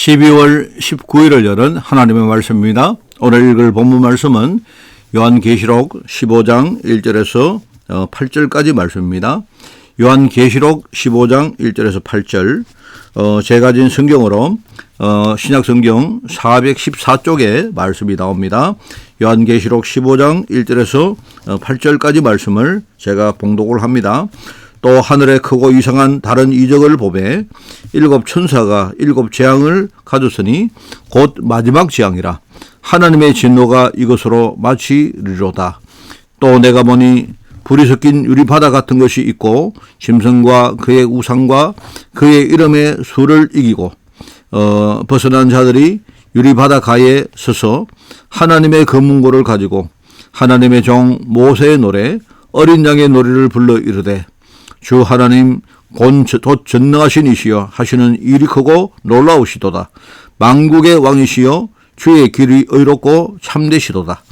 12월 19일을 열은 하나님의 말씀입니다. 오늘 읽을 본문 말씀은 요한계시록 15장 1절에서 8절까지 말씀입니다. 요한계시록 15장 1절에서 8절, 제가 가진 성경으로 신약성경 414쪽에 말씀이 나옵니다. 요한계시록 15장 1절에서 8절까지 말씀을 제가 봉독을 합니다. 또 하늘에 크고 이상한 다른 이적을 보매 일곱 천사가 일곱 재앙을 가졌으니 곧 마지막 재앙이라. 하나님의 진노가 이것으로 마치리로다. 또 내가 보니 불이 섞인 유리바다 같은 것이 있고 짐승과 그의 우상과 그의 이름의 수를 이기고 벗어난 자들이 유리바다 가에 서서 하나님의 검문고를 가지고 하나님의 종 모세의 노래 어린 양의 노래를 불러 이르되 주 하나님 곧 전능하신 이시여 하시는 일이 크고 놀라우시도다. 만국의 왕이시여 주의 길이 의롭고 참되시도다.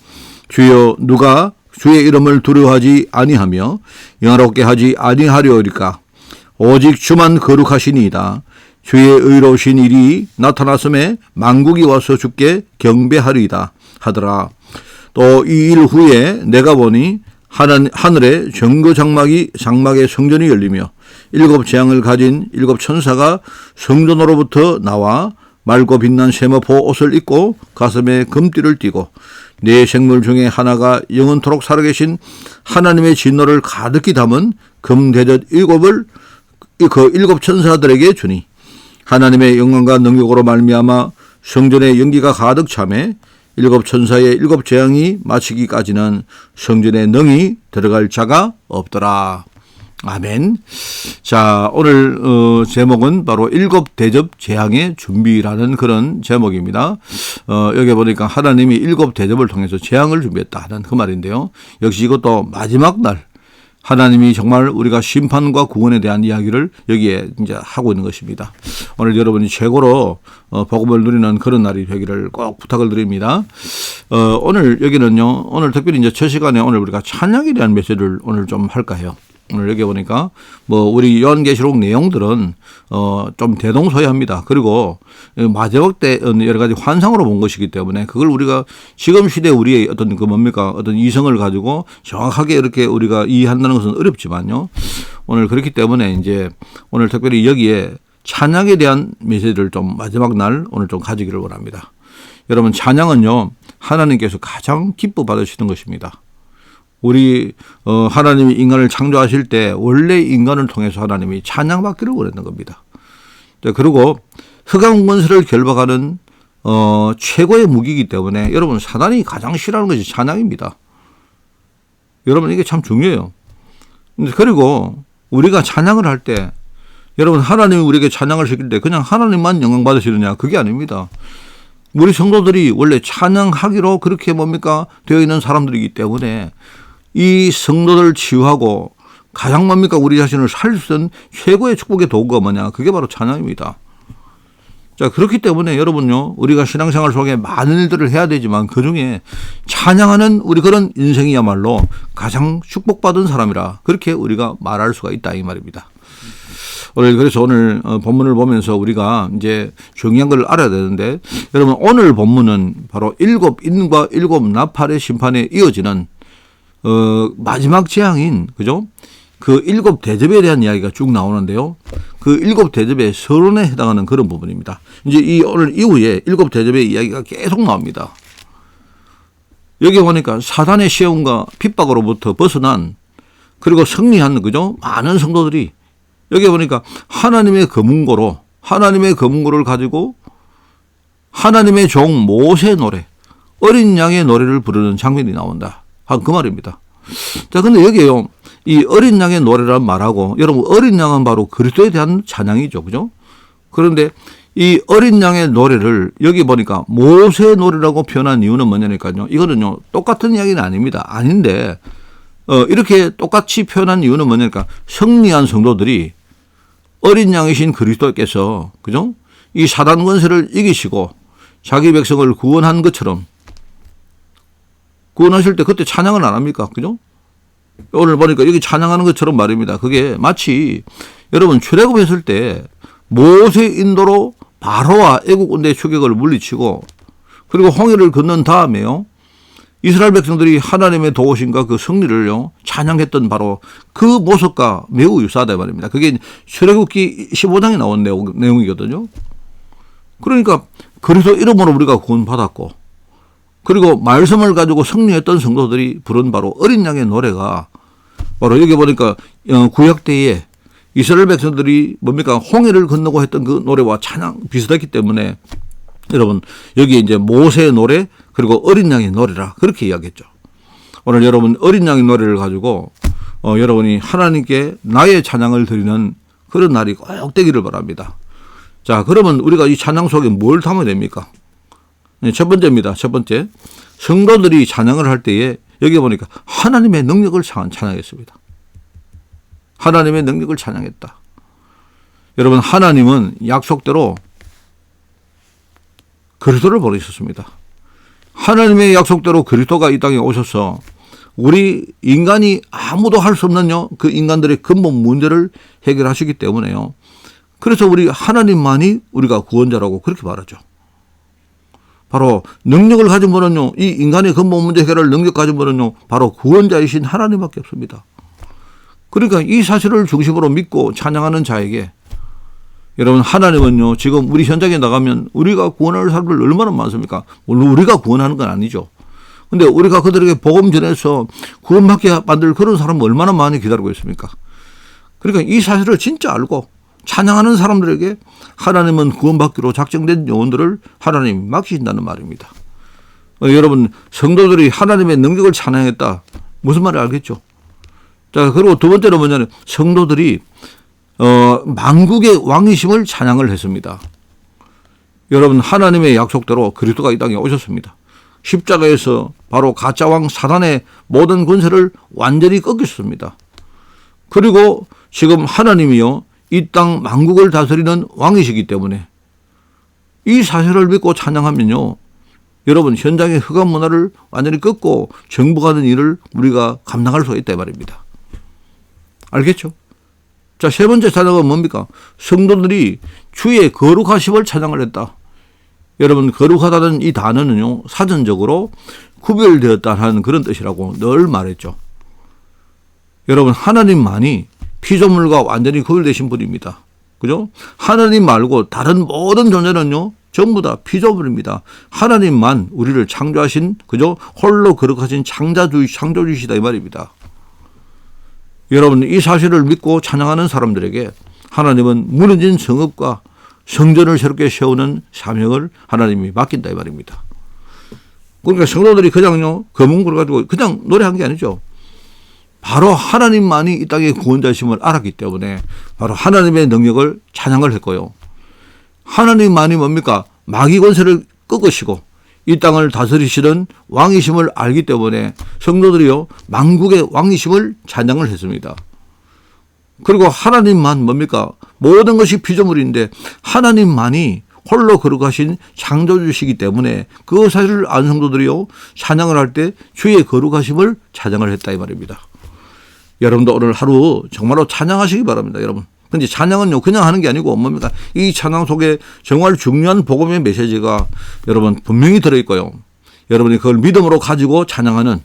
주여 누가 주의 이름을 두려워하지 아니하며 영화롭게 하지 아니하려니까 오직 주만 거룩하시니이다. 주의 의로우신 일이 나타났음에 만국이 와서 주께 경배하리이다 하더라. 또 이 일 후에 내가 보니 하늘에 정거장막의 성전이 열리며 일곱 재앙을 가진 일곱 천사가 성전으로부터 나와 맑고 빛난 세마포 옷을 입고 가슴에 금띠를 띠고 네 생물 중에 하나가 영원토록 살아계신 하나님의 진노를 가득히 담은 금대접 일곱을 그 일곱 천사들에게 주니 하나님의 영광과 능력으로 말미암아 성전의 연기가 가득 차매 일곱 천사의 일곱 재앙이 마치기까지는 성전에 능히 들어갈 자가 없더라. 아멘. 자, 오늘 제목은 바로 일곱 대접 재앙의 준비라는 그런 제목입니다. 여기 보니까 하나님이 일곱 대접을 통해서 재앙을 준비했다는 그 말인데요. 역시 이것도 마지막 날 하나님이 정말 우리가 심판과 구원에 대한 이야기를 여기에 이제 하고 있는 것입니다. 오늘 여러분이 최고로 복음을 누리는 그런 날이 되기를 꼭 부탁을 드립니다. 오늘 여기는요, 오늘 특별히 이제 첫 시간에 오늘 우리가 찬양에 대한 메시지를 오늘 좀 할까 해요. 오늘 여기 보니까 우리 요한계시록 내용들은 좀 대동소이합니다. 그리고 마지막 때 여러 가지 환상으로 본 것이기 때문에 그걸 우리가 지금 시대 우리의 어떤 어떤 이성을 가지고 정확하게 이렇게 우리가 이해한다는 것은 어렵지만요. 오늘 그렇기 때문에 이제 오늘 특별히 여기에 찬양에 대한 메시지를 좀 마지막 날 오늘 좀 가지기를 원합니다. 여러분, 찬양은요, 하나님께서 가장 기뻐 받으시는 것입니다. 우리 하나님이 인간을 창조하실 때 원래 인간을 통해서 하나님이 찬양받기를 원했는 겁니다. 그리고 흑암 권세를 결박하는 최고의 무기이기 때문에 여러분, 사단이 가장 싫어하는 것이 찬양입니다. 여러분, 이게 참 중요해요. 그리고 우리가 찬양을 할 때 여러분, 하나님이 우리에게 찬양을 시킬 때 그냥 하나님만 영광 받으시느냐, 그게 아닙니다. 우리 성도들이 원래 찬양하기로 그렇게 되어 있는 사람들이기 때문에 이 성도들 치유하고 가장 우리 자신을 살 수 있는 최고의 축복의 도구가 뭐냐, 그게 바로 찬양입니다. 자, 그렇기 때문에 여러분요, 우리가 신앙생활 속에 많은 일들을 해야 되지만 그중에 찬양하는 우리 그런 인생이야말로 가장 축복받은 사람이라 그렇게 우리가 말할 수가 있다, 이 말입니다. 그래서 오늘 본문을 보면서 우리가 이제 중요한 걸 알아야 되는데, 여러분, 오늘 본문은 바로 일곱 인과 일곱 나팔의 심판에 이어지는 마지막 재앙인, 그죠? 그 일곱 대접에 대한 이야기가 쭉 나오는데요. 그 일곱 대접의 서론에 해당하는 그런 부분입니다. 이제 오늘 이후에 일곱 대접의 이야기가 계속 나옵니다. 여기 보니까 사단의 시험과 핍박으로부터 벗어난, 그리고 승리한, 그죠? 많은 성도들이 여기 보니까 하나님의 검문고를 가지고 하나님의 종 모세의 노래, 어린 양의 노래를 부르는 장면이 나온다, 그 말입니다. 자, 근데 여기에요, 이 어린 양의 노래란 말하고, 여러분, 어린 양은 바로 그리스도에 대한 찬양이죠, 그죠? 그런데 이 어린 양의 노래를 여기 보니까 모세의 노래라고 표현한 이유는 뭐냐니까요, 이거는요, 똑같은 이야기는 아닙니다. 아닌데 이렇게 똑같이 표현한 이유는 뭐냐니까, 승리한 성도들이 어린 양이신 그리스도께서, 그죠? 이 사단 권세를 이기시고 자기 백성을 구원한 것처럼, 구원하실 때 그때 찬양을 안 합니까? 그죠? 오늘 보니까 여기 찬양하는 것처럼 말입니다. 그게 마치 여러분 출애굽했을 때 모세 인도로 바로와 애국 군대의 추격을 물리치고 그리고 홍해를 건넌 다음에요. 이스라엘 백성들이 하나님의 도우심과 그 승리를요 찬양했던 바로 그 모습과 매우 유사하다 말입니다. 그게 출애굽기 15장에 나온 내용이거든요. 그러니까 그래서 이름으로 우리가 구원받았고 그리고 말씀을 가지고 승리했던 성도들이 부른 바로 어린 양의 노래가 바로 여기 보니까 구약 때에 이스라엘 백성들이 뭡니까 홍해를 건너고 했던 그 노래와 찬양 비슷했기 때문에 여러분 여기 이제 모세의 노래 그리고 어린 양의 노래라 그렇게 이야기했죠. 오늘 여러분 어린 양의 노래를 가지고 여러분이 하나님께 나의 찬양을 드리는 그런 날이 꼭 되기를 바랍니다. 자, 그러면 우리가 이 찬양 속에 뭘 담아야 됩니까? 네, 첫 번째입니다. 첫 번째 성도들이 찬양을 할 때에 여기 보니까 하나님의 능력을 찬양했습니다. 하나님의 능력을 찬양했다. 여러분 하나님은 약속대로 그리스도를 보내셨습니다. 하나님의 약속대로 그리스도가 이 땅에 오셔서 우리 인간이 아무도 할 수 없는 그 인간들의 근본 문제를 해결하시기 때문에요. 그래서 우리 하나님만이 우리가 구원자라고 그렇게 말하죠. 바로 능력을 가진 분은요, 이 인간의 근본 문제 해결을 능력 가진 분은요, 바로 구원자이신 하나님밖에 없습니다. 그러니까 이 사실을 중심으로 믿고 찬양하는 자에게 여러분 하나님은요 지금 우리 현장에 나가면 우리가 구원할 사람들 얼마나 많습니까? 물론 우리가 구원하는 건 아니죠. 근데 우리가 그들에게 복음 전해서 구원받게 만들 그런 사람은 얼마나 많이 기다리고 있습니까? 그러니까 이 사실을 진짜 알고 찬양하는 사람들에게 하나님은 구원받기로 작정된 영혼들을 하나님이 맡기신다는 말입니다. 여러분 성도들이 하나님의 능력을 찬양했다. 무슨 말인지 알겠죠? 자, 그리고 두 번째로 뭐냐면 성도들이 만국의 왕이심을 찬양을 했습니다. 여러분 하나님의 약속대로 그리스도가 이 땅에 오셨습니다. 십자가에서 바로 가짜왕 사단의 모든 권세를 완전히 꺾으셨습니다. 그리고 지금 하나님이요 이 땅 만국을 다스리는 왕이시기 때문에 이 사실을 믿고 찬양하면요 여러분 현장의 흑암 문화를 완전히 꺾고 정복하는 일을 우리가 감당할 수 있다 말입니다. 알겠죠? 자, 세 번째 찬양은 뭡니까? 성도들이 주의 거룩하심을 찬양을 했다. 여러분 거룩하다는 이 단어는요 사전적으로 구별되었다는 그런 뜻이라고 늘 말했죠. 여러분 하나님만이 피조물과 완전히 구별되신 분입니다. 그죠? 하나님 말고 다른 모든 존재는요 전부 다 피조물입니다. 하나님만 우리를 창조하신 그죠? 홀로 거룩하신 창조주시다 이 말입니다. 여러분 이 사실을 믿고 찬양하는 사람들에게 하나님은 무너진 성읍과 성전을 새롭게 세우는 사명을 하나님이 맡긴다 이 말입니다. 그러니까 성도들이 그냥요 검은고를 가지고 그냥 노래한 게 아니죠. 바로 하나님만이 이 땅의 구원자심을 알았기 때문에 바로 하나님의 능력을 찬양을 했고요. 하나님만이 뭡니까? 마귀 권세를 꺾으시고 이 땅을 다스리시는 왕이심을 알기 때문에 성도들이요 만국의 왕이심을 찬양을 했습니다. 그리고 하나님만 뭡니까? 모든 것이 피조물인데 하나님만이 홀로 거룩하신 창조주시기 때문에 그 사실을 안 성도들이요 찬양을 할 때 주의 거룩하심을 찬양을 했다 이 말입니다. 여러분도 오늘 하루 정말로 찬양하시기 바랍니다. 여러분. 근데 찬양은요 그냥 하는 게 아니고 뭡니까? 이 찬양 속에 정말 중요한 복음의 메시지가 여러분 분명히 들어있고요. 여러분이 그걸 믿음으로 가지고 찬양하는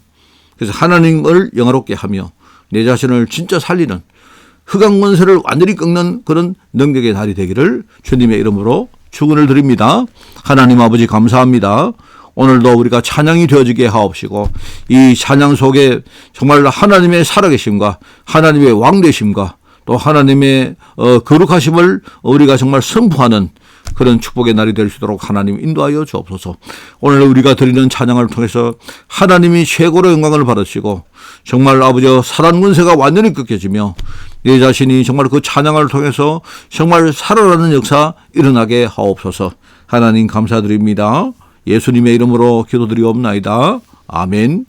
그래서 하나님을 영화롭게 하며 내 자신을 진짜 살리는 흑암 권세를 완전히 꺾는 그런 능력의 날이 되기를 주님의 이름으로 축원을 드립니다. 하나님 아버지 감사합니다. 오늘도 우리가 찬양이 되어지게 하옵시고 이 찬양 속에 정말 하나님의 살아계심과 하나님의 왕되심과 또 하나님의 거룩하심을 우리가 정말 선포하는 그런 축복의 날이 될 수 있도록 하나님 인도하여 주옵소서. 오늘 우리가 드리는 찬양을 통해서 하나님이 최고로 영광을 받으시고 정말 아버지 사단 권세가 완전히 꺾여지며 내 자신이 정말 그 찬양을 통해서 정말 살아나는 역사 일어나게 하옵소서. 하나님 감사드립니다. 예수님의 이름으로 기도드리옵나이다. 아멘.